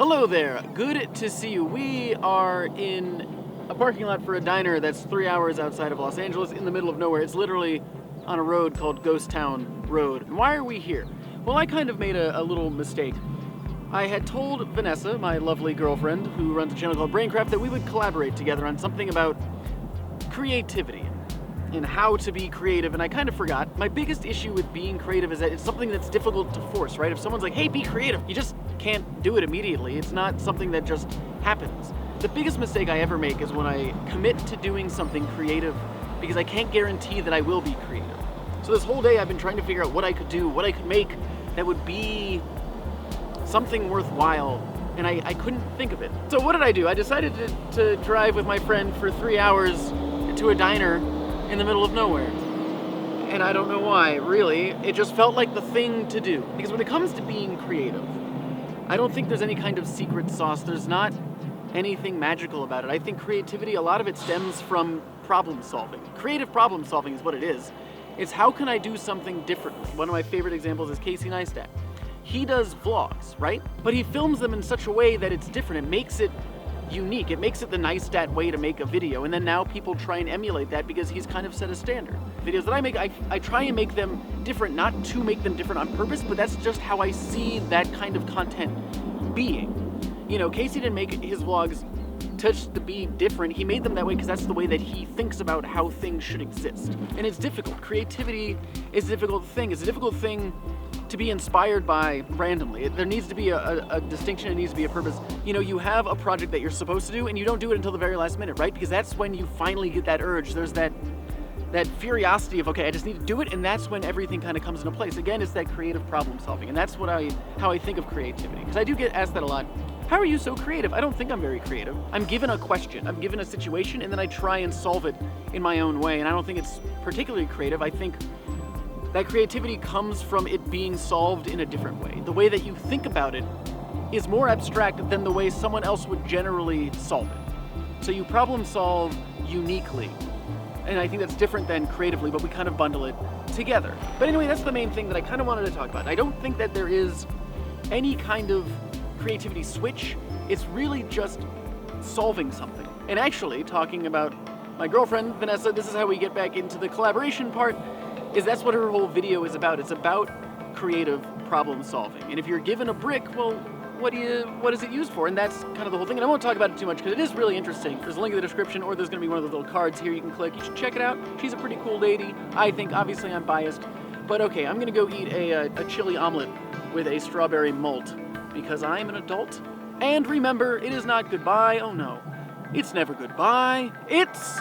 Hello there, good to see you. We are in a parking lot for a diner that's 3 hours outside of Los Angeles in the middle of nowhere. It's literally on a road called Ghost Town Road. And why are we here? Well, I kind of made a little mistake. I had told Vanessa, my lovely girlfriend, who runs a channel called Braincraft, that we would collaborate together on something about creativity and how to be creative, and I kind of forgot. My biggest issue with being creative is that it's something that's difficult to force, right? If someone's like, hey, be creative, you just can't do it immediately. It's not something that just happens. The biggest mistake I ever make is when I commit to doing something creative because I can't guarantee that I will be creative. So this whole day I've been trying to figure out what I could do, what I could make that would be something worthwhile, and I couldn't think of it. So what did I do? I decided to drive with my friend for 3 hours to a diner in the middle of nowhere. And I don't know why, really. It just felt like the thing to do. Because when it comes to being creative, I don't think there's any kind of secret sauce. There's not anything magical about it. I think creativity, a lot of it stems from problem solving. Creative problem solving is what it is. It's how can I do something differently? One of my favorite examples is Casey Neistat. He does vlogs, right? But he films them in such a way that it's different. It makes it unique. It makes it the Neistat way to make a video, and then now people try and emulate that because he's kind of set a standard. Videos that I make, I try and make them different, not to make them different on purpose, but that's just how I see that kind of content being. You know, Casey didn't make his vlogs to be different. He made them that way because that's the way that he thinks about how things should exist. And it's difficult. Creativity is a difficult thing. It's a difficult thing to be inspired by randomly. There needs to be a distinction, it needs to be a purpose. You know, you have a project that you're supposed to do and you don't do it until the very last minute, right? Because that's when you finally get that urge. There's that curiosity of, okay, I just need to do it, and that's when everything kind of comes into place. Again, it's that creative problem solving, and that's how I think of creativity. Because I do get asked that a lot. How are you so creative? I don't think I'm very creative. I'm given a question, I'm given a situation, and then I try and solve it in my own way, and I don't think it's particularly creative. I think that creativity comes from it being solved in a different way. The way that you think about it is more abstract than the way someone else would generally solve it. So you problem solve uniquely. And I think that's different than creatively, but we kind of bundle it together. But anyway, that's the main thing that I kind of wanted to talk about. I don't think that there is any kind of creativity switch. It's really just solving something. And actually, talking about my girlfriend, Vanessa, this is how we get back into the collaboration part, is that's what her whole video is about. It's about creative problem solving. And if you're given a brick, well, what is it used for? And that's kind of the whole thing. And I won't talk about it too much because it is really interesting. There's a link in the description, or there's going to be one of those little cards here you can click. You should check it out. She's a pretty cool lady. I think, obviously I'm biased, but okay, I'm going to go eat a chili omelet with a strawberry malt because I'm an adult. And remember, it is not goodbye. Oh no, it's never goodbye. It's